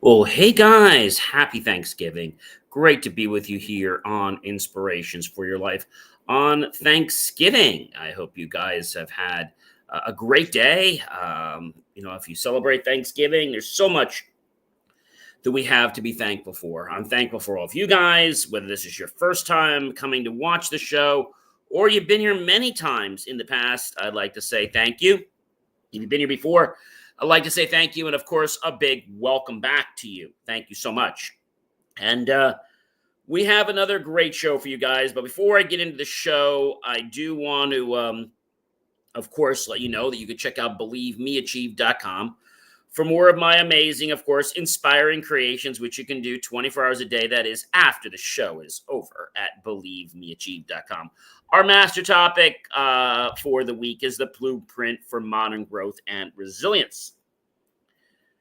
Well, hey guys, happy Thanksgiving. Great to be with you here on Inspirations for Your Life on Thanksgiving. I hope you guys have had a great day. If you celebrate Thanksgiving, there's so much that we have to be thankful for. I'm thankful for all of you guys, whether this is your first time coming to watch the show or you've been here many times in the past. I'd like to say thank you. If you've been here before, I'd like to say thank you. And of course, a big welcome back to you. Thank you so much. And we have another great show for you guys. But before I get into the show, I do want to, of course, let you know that you can check out believemeachieve.com for more of my amazing, of course, inspiring creations, which you can do 24 hours a day. That is after the show is over at believemeachieve.com. Our master topic for the week is the blueprint for modern growth and resilience.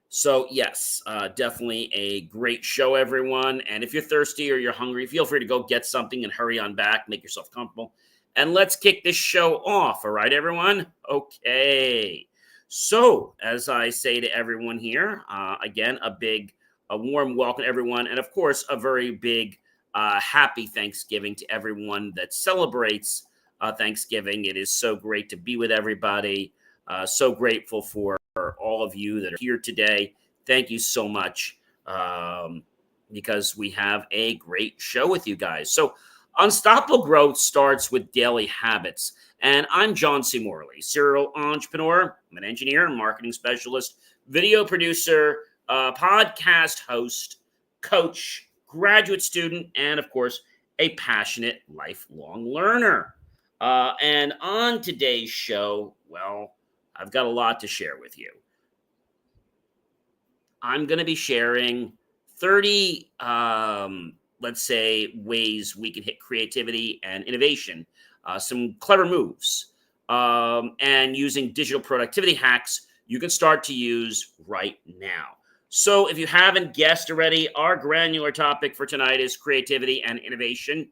So, yes, definitely a great show, everyone. And if you're thirsty or you're hungry, feel free to go get something and hurry on back. Make yourself comfortable. And let's kick this show off. All right, everyone? Okay. So, as I say to everyone here, again, a warm welcome to everyone. And, of course, a very big happy Thanksgiving to everyone that celebrates Thanksgiving. It is so great to be with everybody. So grateful for all of you that are here today. Thank you so much because we have a great show with you guys. So unstoppable growth starts with daily habits. And I'm John C. Morley, serial entrepreneur. I'm an engineer, marketing specialist, video producer, podcast host, coach, graduate student, and of course, a passionate lifelong learner. And on today's show, well, I've got a lot to share with you. I'm going to be sharing 30, let's say, ways we can hit creativity and innovation, some clever moves, and using digital productivity hacks you can start to use right now. So if you haven't guessed already, our granular topic for tonight is creativity and innovation.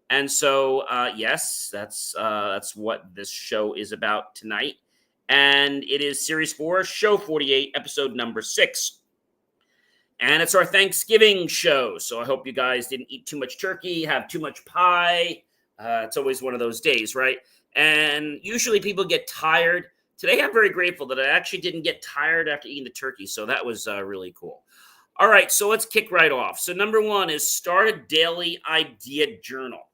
And so, yes, that's what this show is about tonight. And it is Series 4, Show 48, Episode number 6. And it's our Thanksgiving show. So I hope you guys didn't eat too much turkey, have too much pie. It's always one of those days, right? And usually people get tired. Today, I'm very grateful that I actually didn't get tired after eating the turkey. So that was really cool. All right, so let's kick right off. So number one is start a daily idea journal.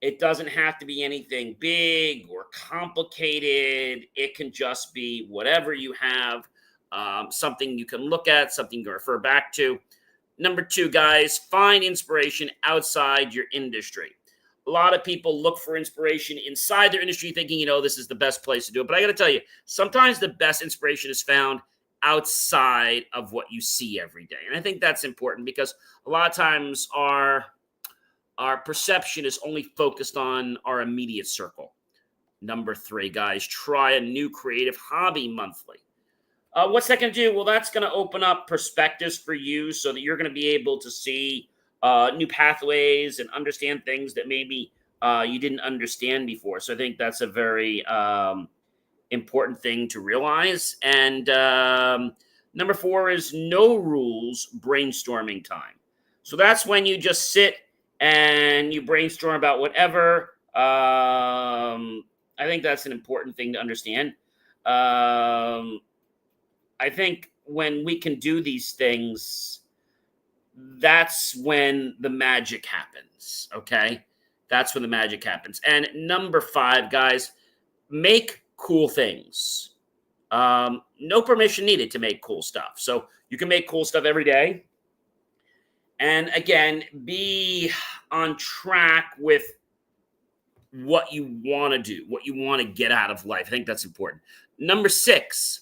It doesn't have to be anything big or complicated. It can just be whatever you have, something you can look at, something you can refer back to. Number two, guys, find inspiration outside your industry. A lot of people look for inspiration inside their industry thinking, this is the best place to do it. But I got to tell you, sometimes the best inspiration is found outside of what you see every day. And I think that's important because a lot of times our perception is only focused on our immediate circle. Number three, guys, try a new creative hobby monthly. What's that going to do? Well, that's going to open up perspectives for you so that you're going to be able to see new pathways and understand things that maybe you didn't understand before. So I think that's a very important thing to realize. And number four is no rules brainstorming time. So that's when you just sit and you brainstorm about whatever. I think that's an important thing to understand. I think when we can do these things, that's when the magic happens, okay? That's when the magic happens. And number five, guys, make cool things. No permission needed to make cool stuff. So you can make cool stuff every day. And again, be on track with what you want to do, what you want to get out of life. I think that's important. Number six,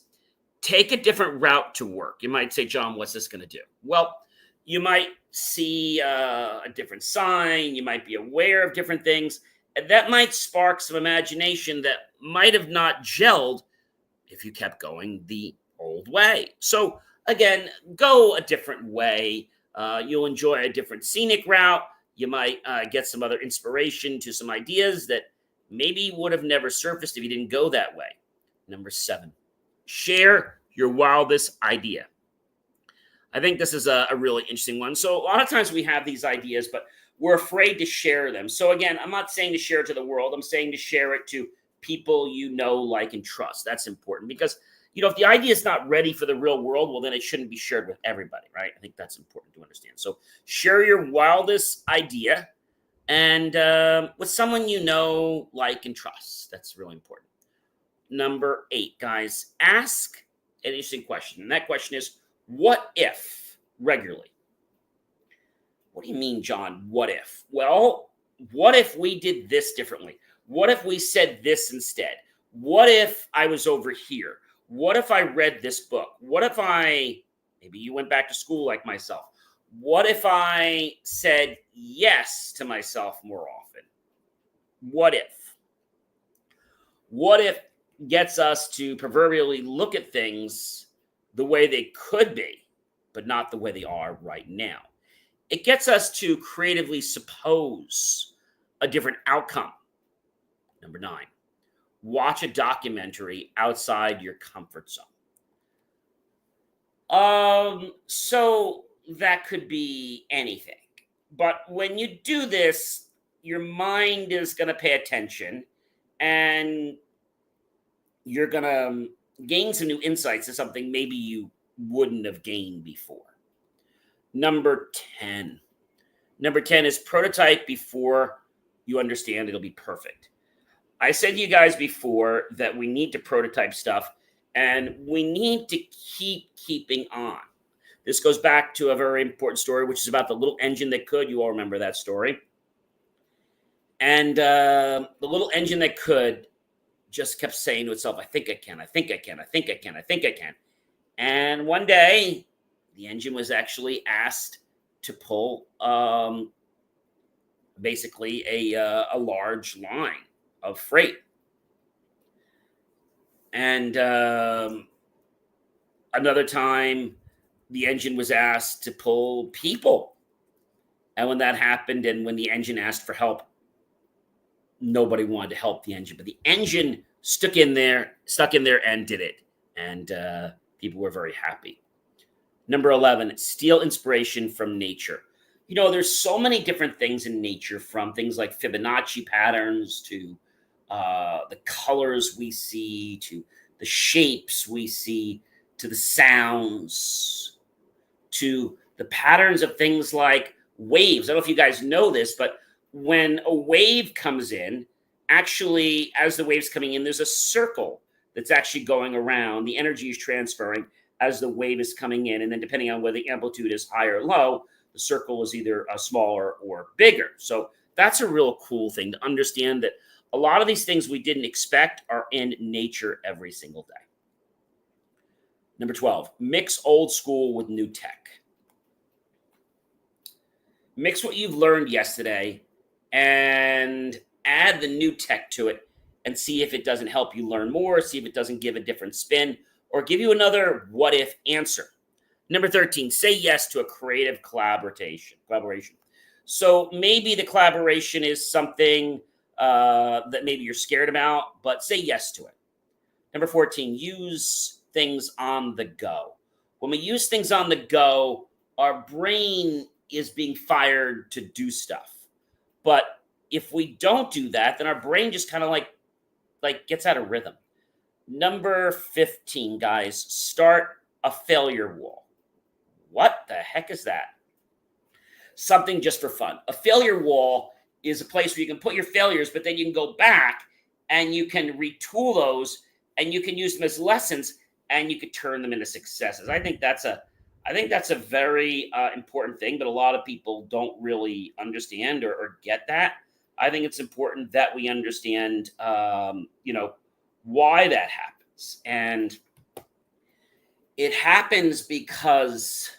take a different route to work. You might say, John, what's this going to do? Well, you might see a different sign. You might be aware of different things. And that might spark some imagination that might have not gelled if you kept going the old way. So again, go a different way. You'll enjoy a different scenic route. You might get some other inspiration to some ideas that maybe would have never surfaced if you didn't go that way. Number seven, share your wildest idea. I think this is a really interesting one. So a lot of times we have these ideas, but we're afraid to share them. So again, I'm not saying to share it to the world. I'm saying to share it to people you know, like, and trust. That's important because, if the idea is not ready for the real world, well, then it shouldn't be shared with everybody, right? I think that's important to understand. So share your wildest idea and with someone you know, like, and trust. That's really important. Number 8, guys, ask an interesting question. And that question is, what if, regularly? What do you mean, John? What if? Well, what if we did this differently? What if we said this instead? What if I was over here? What if I read this book? What if maybe you went back to school like myself? What if I said yes to myself more often? What if? What if gets us to proverbially look at things the way they could be, but not the way they are right now? It gets us to creatively suppose a different outcome. Number 9, watch a documentary outside your comfort zone. So that could be anything. But when you do this, your mind is going to pay attention and you're going to gain some new insights to something maybe you wouldn't have gained before. Number 10. Number 10 is prototype before you understand it'll be perfect. I said to you guys before that we need to prototype stuff and we need to keeping on. This goes back to a very important story, which is about the little engine that could. You all remember that story. And the little engine that could just kept saying to itself, I think I can, I think I can, I think I can, I think I can. And one day, the engine was actually asked to pull basically a large line of freight. And another time, the engine was asked to pull people. And when that happened, and when the engine asked for help, nobody wanted to help the engine. But the engine stuck in there and did it. And people were very happy. Number 11, steal inspiration from nature. There's so many different things in nature, from things like Fibonacci patterns to the colors we see, to the shapes we see, to the sounds, to the patterns of things like waves. I don't know if you guys know this, but when a wave comes in, actually, as the wave's coming in, there's a circle that's actually going around. The energy is transferring as the wave is coming in. And then depending on whether the amplitude is high or low, the circle is either smaller or bigger. So that's a real cool thing to understand, that a lot of these things we didn't expect are in nature every single day. Number 12, mix old school with new tech. Mix what you've learned yesterday and add the new tech to it and see if it doesn't help you learn more, see if it doesn't give a different spin or give you another what if answer. Number 13, say yes to a creative collaboration. So maybe the collaboration is something that maybe you're scared about, but say yes to it. Number 14, use things on the go. When we use things on the go, our brain is being fired to do stuff. But if we don't do that, then our brain just kind of like gets out of rhythm. Number 15, guys, start a failure wall. What the heck is that? Something just for fun. A failure wall is a place where you can put your failures, but then you can go back and you can retool those and you can use them as lessons and you can turn them into successes. I think that's a very important thing, but a lot of people don't really understand or get that. I think it's important that we understand, why that happens. And it happens because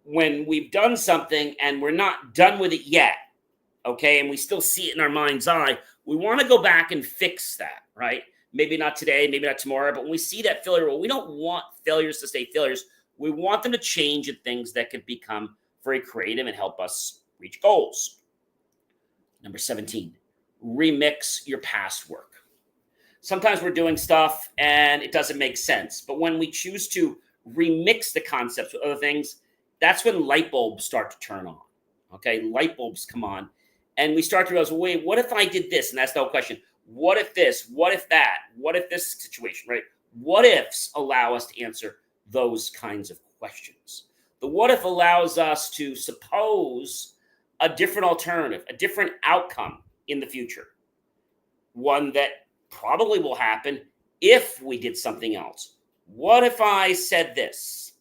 when we've done something and we're not done with it yet, okay, and we still see it in our mind's eye, we want to go back and fix that, right? Maybe not today, maybe not tomorrow, but when we see that failure, well, we don't want failures to stay failures. We want them to change into things that could become very creative and help us reach goals. Number 17, remix your past work. Sometimes we're doing stuff and it doesn't make sense, but when we choose to remix the concepts with other things, that's when light bulbs start to turn on. Okay, light bulbs come on, and we start to realize, well, wait, what if I did this? And that's the whole question. What if this? What if that? What if this situation, right? What ifs allow us to answer those kinds of questions. The what if allows us to suppose a different alternative, a different outcome in the future, one that probably will happen if we did something else. What if I said this?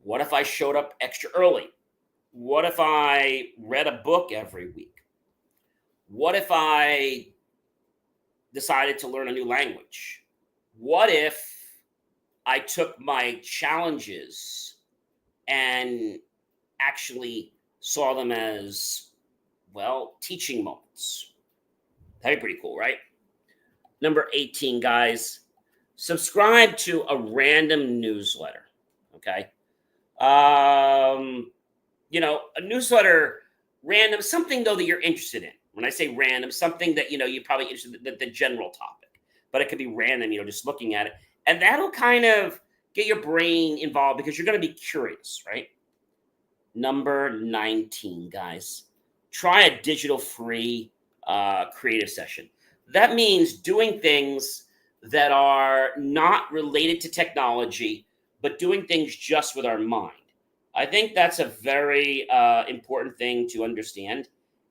What if I showed up extra early? What if I read a book every week? What if I decided to learn a new language? What if I took my challenges and actually saw them as, well, teaching moments? That'd be pretty cool, right? Number 18, guys, subscribe to a random newsletter. Okay. A newsletter, random, something though that you're interested in. When I say random, something that, you're probably interested in, the general topic, but it could be random, just looking at it. And that'll kind of get your brain involved because you're going to be curious, right? Number 19, guys, try a digital free creative session. That means doing things that are not related to technology, but doing things just with our mind. I think that's a very important thing to understand.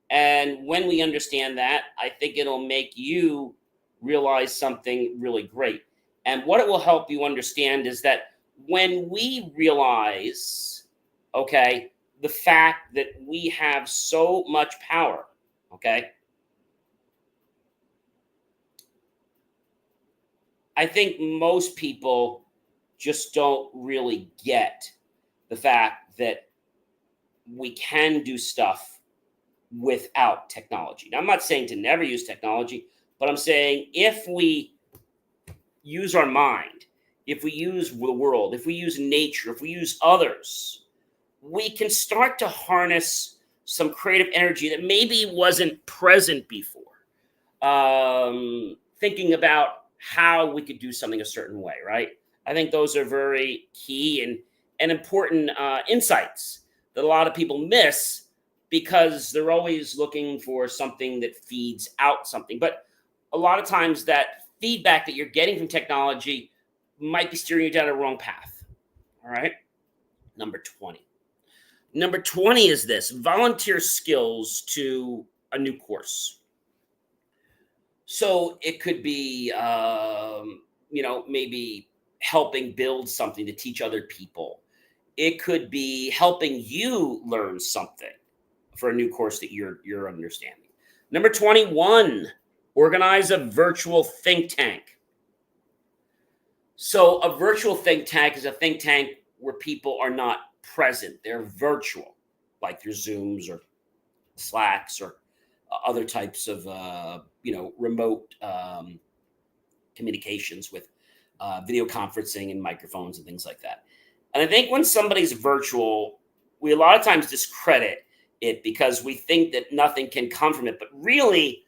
And when we understand that, I think it'll make you realize something really great. And what it will help you understand is that when we realize, okay, the fact that we have so much power, okay, I think most people just don't really get the fact that we can do stuff without technology. Now, I'm not saying to never use technology, but I'm saying if we use our mind, if we use the world, if we use nature, if we use others, we can start to harness some creative energy that maybe wasn't present before. Thinking about how we could do something a certain way, right? I think those are very key and important insights that a lot of people miss because they're always looking for something that feeds out something. But a lot of times that feedback that you're getting from technology might be steering you down a wrong path. All right. Number 20. Number 20 is this: volunteer skills to a new course. So it could be, maybe helping build something to teach other people. It could be helping you learn something for a new course that you're understanding. Number 21, organize a virtual think tank. So a virtual think tank is a think tank where people are not present. They're virtual, like your Zooms or Slacks or other types of, remote communications with video conferencing and microphones and things like that. And I think when somebody's virtual, we a lot of times discredit it because we think that nothing can come from it. But really,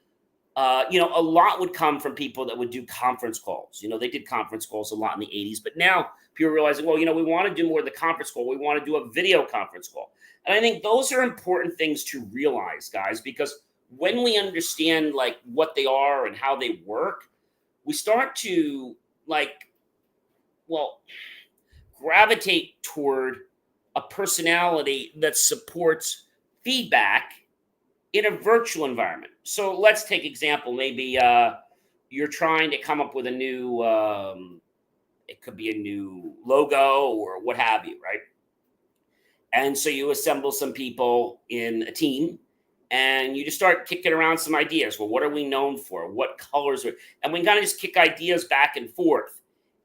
a lot would come from people that would do conference calls. They did conference calls a lot in the 80s, but now people are realizing, well, we want to do more of the conference call. We want to do a video conference call. And I think those are important things to realize, guys, because when we understand like what they are and how they work, we start to gravitate toward a personality that supports feedback in a virtual environment. So let's take example. Maybe you're trying to come up with a new, it could be a new logo or what have you, right? And so you assemble some people in a team and you just start kicking around some ideas. Well, what are we known for? What colors are, and we kind of just kick ideas back and forth.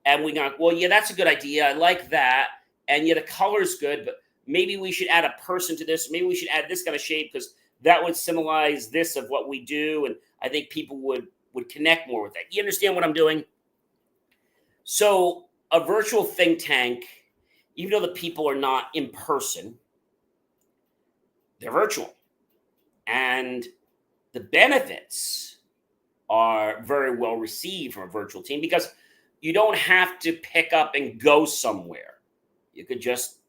And we go, well, yeah, that's a good idea. I like that. And yeah, the color's good, but maybe we should add a person to this. Maybe we should add this kind of shape because that would symbolize this of what we do. And I think people would connect more with that. You understand what I'm doing? So a virtual think tank, even though the people are not in person, they're virtual. And the benefits are very well received from a virtual team because, You don't have to pick up and go somewhere. You could just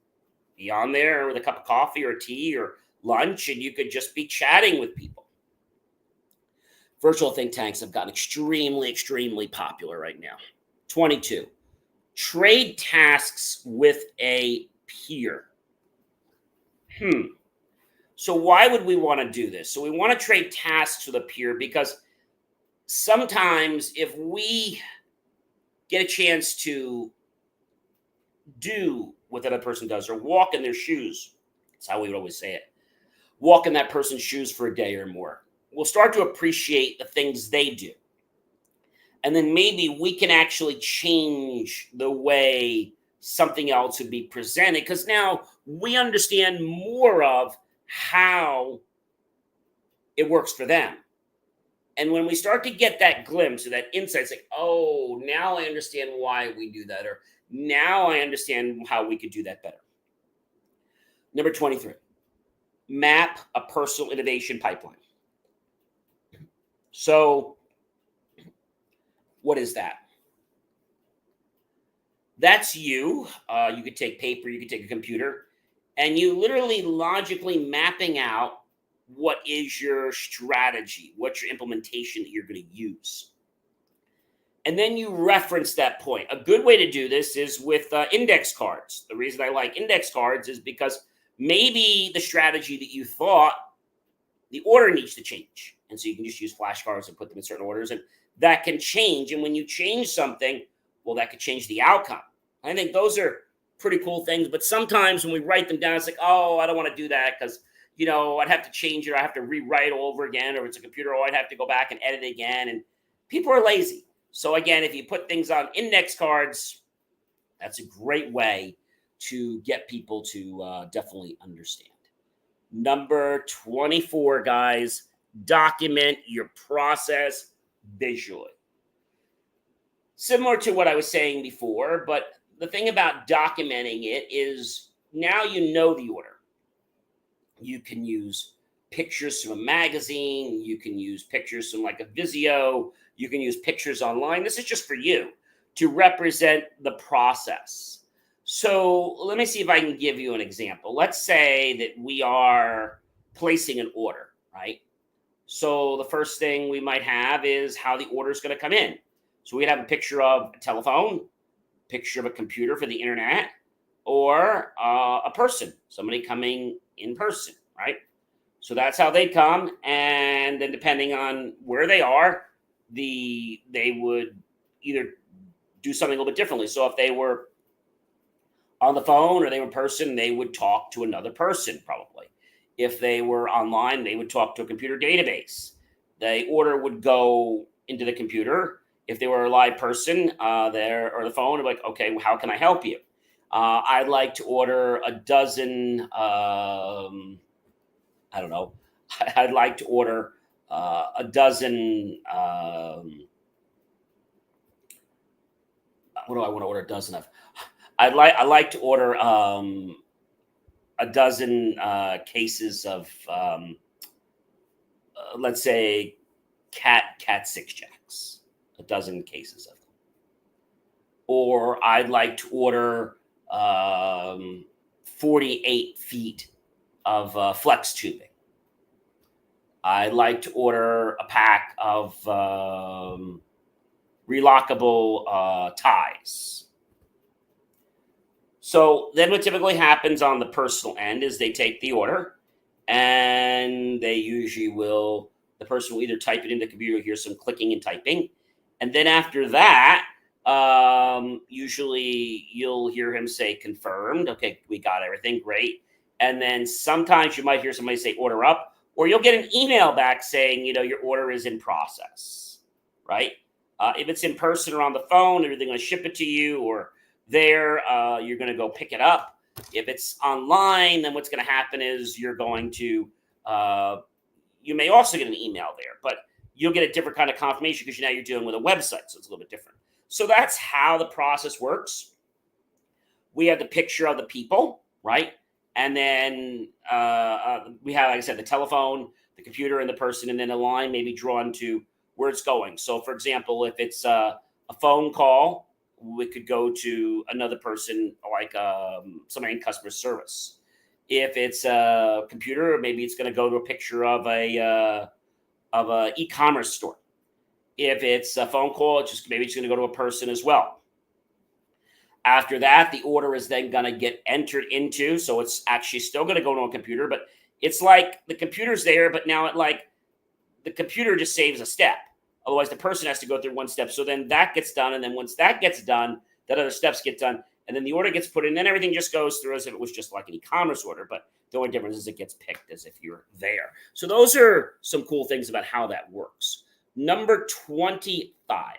be on there with a cup of coffee or tea or lunch, and you could just be chatting with people. Virtual think tanks have gotten extremely, extremely popular right now. 22. Trade tasks with a peer. So why would we want to do this? So we want to trade tasks with a peer because sometimes if we get a chance to do what that other person does or walk in their shoes, that's how we would always say it, walk in that person's shoes for a day or more, we'll start to appreciate the things they do. And then maybe we can actually change the way something else would be presented because now we understand more of how it works for them. And when we start to get that glimpse or that insight, it's like, oh, now I understand why we do that, or now I understand how we could do that better. Number 23, map a personal innovation pipeline. So what is that? That's you. You could take paper, you could take a computer, and you literally logically mapping out what is your strategy, what's your implementation that you're going to use. And then you reference that point. A good way to do this is with index cards. The reason I like index cards is because maybe the strategy that you thought, the order needs to change. And so you can just use flashcards and put them in certain orders, and that can change. And when you change something, well, that could change the outcome. I think those are pretty cool things. But sometimes when we write them down, it's like, oh, I don't want to do that because, you know, I'd have to change it. I have to rewrite all over again, or it's a computer, or I'd have to go back and edit again. And people are lazy. So again, if you put things on index cards, that's a great way to get people to definitely understand. Number 24, guys, document your process visually. Similar to what I was saying before, but the thing about documenting it is now you know the order. You can use pictures from a magazine. You can use pictures from like a Vizio. You can use pictures online. This is just for you to represent the process. So let me see if I can give you an example. Let's say that we are placing an order, right? So the first thing we might have is how the order is going to come in. So we'd have a picture of a telephone, picture of a computer for the internet, or a person, somebody coming in person, right? So that's how they come. And then depending on where they are, they would either do something a little bit differently. So if they were on the phone or they were in person, they would talk to another person probably. If they were online, they would talk to a computer database. The order would go into the computer. If they were a live person there or the phone, like, okay, well, how can I help you? I'd like to order a dozen, I don't know. I'd like to order a dozen, what do I want to order a dozen of? I'd like to order a dozen cases of, let's say, cat six jacks, a dozen cases of them. Or I'd like to order 48 feet of flex tubing. I'd like to order a pack of relockable ties. So then what typically happens on the personal end is they take the order and they usually will, the person will either type it into the computer, hear some clicking and typing. And then after that, usually you'll hear him say confirmed. Okay, we got everything, great. And then sometimes you might hear somebody say order up, or you'll get an email back saying, you know, your order is in process, right? If it's in person or on the phone, they're going to ship it to you, or there, you're going to go pick it up. If it's online, then what's going to happen is you're going to, you may also get an email there, but you'll get a different kind of confirmation because now you're dealing with a website, so it's a little bit different. So that's how the process works. We have the picture of the people, right? And then we have, like I said, the telephone, the computer, and the person, and then a line maybe drawn to where it's going. So, for example, if it's a phone call, we could go to another person, like somebody in customer service. If it's a computer, maybe it's going to go to a picture of a e-commerce store. If it's a phone call, it's just maybe it's going to go to a person as well. After that, the order is then going to get entered into, so it's actually still going to go to a computer, but it's like the computer's there, but now the computer just saves a step. Otherwise, the person has to go through one step. So then that gets done, and then once that gets done, that other steps get done, and then the order gets put in, and then everything just goes through as if it was just like an e-commerce order. But the only difference is it gets picked as if you're there. So those are some cool things about how that works. Number 25,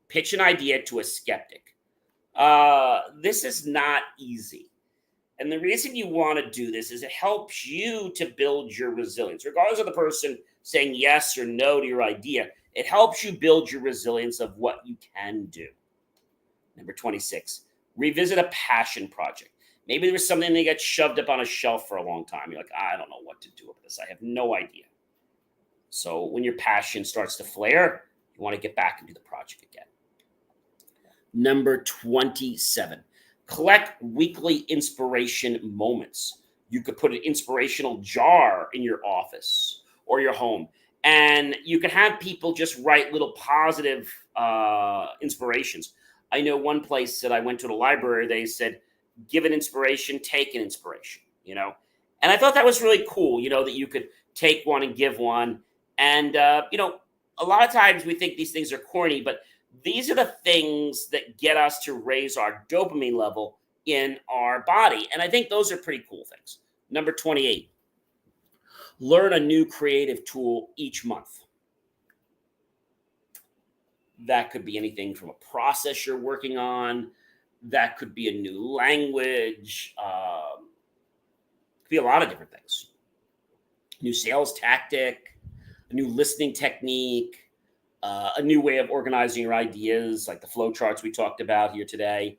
pitch an idea to a skeptic. This is not easy. And the reason you want to do this is it helps you to build your resilience. Regardless of the person saying yes or no to your idea, it helps you build your resilience of what you can do. Number 26, revisit a passion project. Maybe there was something that gets shoved up on a shelf for a long time. You're like, I don't know what to do with this. I have no idea. So when your passion starts to flare, you want to get back and do the project again. Number 27, collect weekly inspiration moments. You could put an inspirational jar in your office or your home, and you can have people just write little positive inspirations. I know one place that I went to the library, they said, give an inspiration, take an inspiration, And I thought that was really cool, that you could take one and give one. And, a lot of times we think these things are corny, but these are the things that get us to raise our dopamine level in our body. And I think those are pretty cool things. Number 28, learn a new creative tool each month. That could be anything from a process you're working on. That could be a new language. Could be a lot of different things. New sales tactic, a new listening technique, a new way of organizing your ideas, like the flow charts we talked about here today.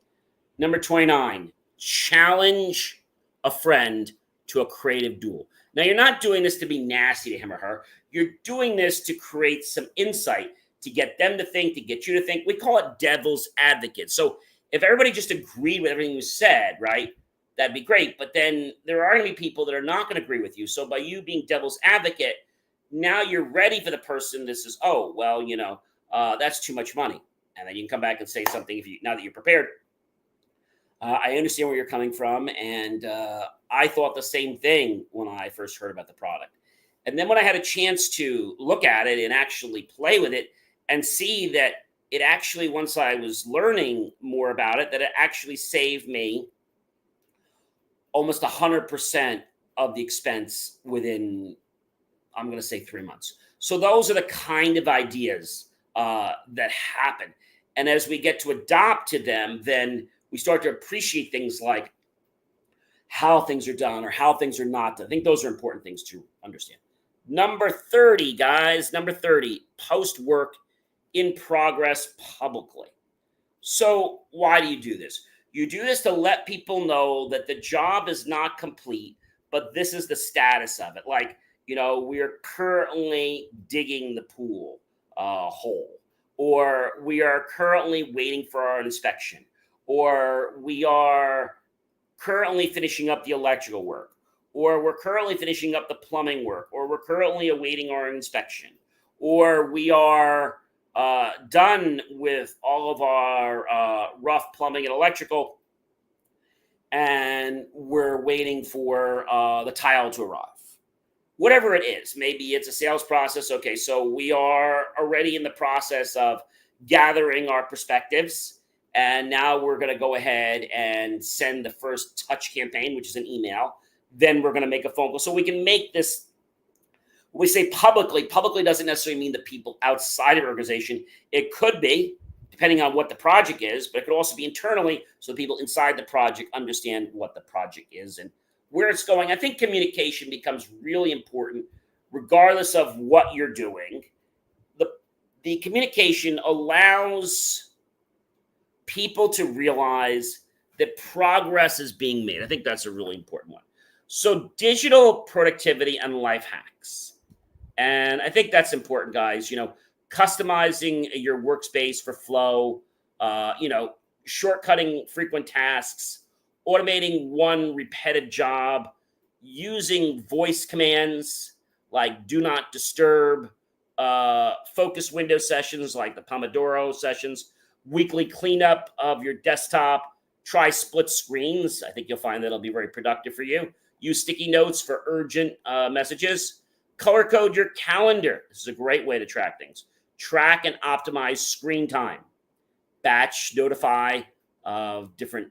Number 29, challenge a friend to a creative duel. Now, you're not doing this to be nasty to him or her. You're doing this to create some insight, to get them to think, to get you to think. We call it devil's advocate. So if everybody just agreed with everything you said, right, that'd be great. But then there are going to be people that are not going to agree with you. So by you being devil's advocate, now you're ready for the person that says, oh, well, that's too much money. And then you can come back and say something now that you're prepared. I understand where you're coming from. And I thought the same thing when I first heard about the product. And then when I had a chance to look at it and actually play with it and see that it actually, once I was learning more about it, that it actually saved me almost 100% of the expense within, I'm going to say, 3 months. So those are the kind of ideas that happen. And as we get to adopt to them, then we start to appreciate things like how things are done or how things are not done. I think those are important things to understand. Number 30, guys, post work in progress publicly. So why do you do this? You do this to let people know that the job is not complete, but this is the status of it. Like, we are currently digging the pool hole, or we are currently waiting for our inspection, or we are currently finishing up the electrical work, or we're currently finishing up the plumbing work, or we're currently awaiting our inspection, or we are done with all of our rough plumbing and electrical, and we're waiting for the tile to arrive. Whatever it is, maybe it's a sales process. Okay, so we are already in the process of gathering our perspectives, and now we're going to go ahead and send the first touch campaign, which is an email. Then we're going to make a phone call. So we can make this, when we say publicly doesn't necessarily mean the people outside of the organization. It could be, depending on what the project is, but it could also be internally, so the people inside the project understand what the project is and where it's going. I think communication becomes really important regardless of what you're doing. The communication allows people to realize that progress is being made. I think that's a really important one. So digital productivity and life hacks. And I think that's important, guys. Customizing your workspace for flow, shortcutting frequent tasks, automating one repetitive job, using voice commands like do not disturb, focus window sessions like the Pomodoro sessions, weekly cleanup of your desktop, try split screens. I think you'll find that'll be very productive for you. Use sticky notes for urgent messages. Color code your calendar. This is a great way to track things. Track and optimize screen time. Batch notify of different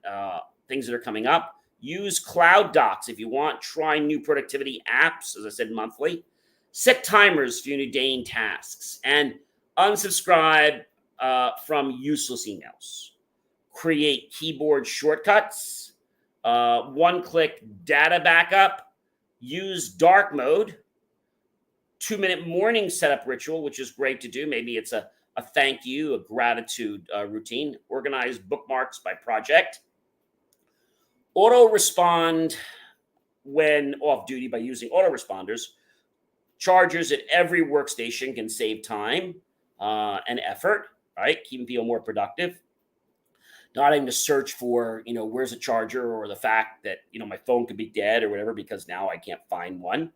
things that are coming up. Use Cloud Docs if you want. Try new productivity apps, as I said, monthly. Set timers for your mundane tasks. And unsubscribe from useless emails. Create keyboard shortcuts. One-click data backup. Use dark mode. 2-minute morning setup ritual, which is great to do. Maybe it's a thank you, a gratitude routine. Organize bookmarks by project. Auto respond when off duty by using autoresponders. Chargers at every workstation can save time and effort, right? Keeping people more productive. Not having to search for, where's a charger, or the fact that, my phone could be dead or whatever because now I can't find one.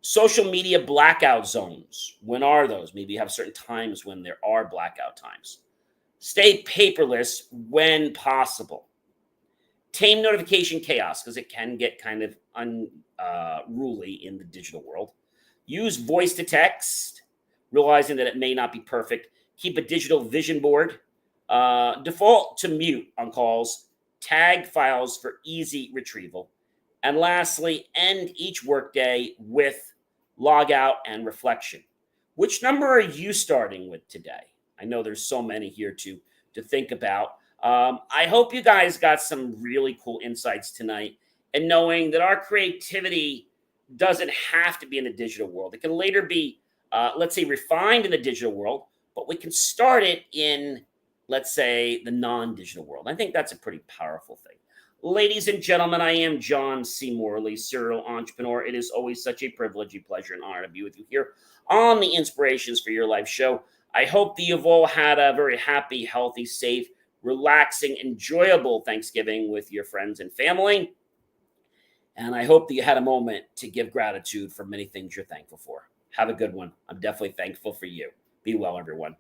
Social media blackout zones. When are those? Maybe you have certain times when there are blackout times. Stay paperless when possible. Tame notification chaos, because it can get kind of unruly in the digital world. Use voice to text, realizing that it may not be perfect. Keep a digital vision board. Default to mute on calls. Tag files for easy retrieval. And lastly, end each workday with log out and reflection. Which number are you starting with today? I know there's so many here to think about. I hope you guys got some really cool insights tonight, and knowing that our creativity doesn't have to be in the digital world. It can later be, let's say, refined in the digital world, but we can start it in, let's say, the non-digital world. I think that's a pretty powerful thing. Ladies and gentlemen, I am John C. Morley, serial entrepreneur. It is always such a privilege, a pleasure, and honor to be with you here on the Inspirations for Your Life show. I hope that you've all had a very happy, healthy, safe, relaxing, enjoyable Thanksgiving with your friends and family. And I hope that you had a moment to give gratitude for many things you're thankful for. Have a good one. I'm definitely thankful for you. Be well, everyone.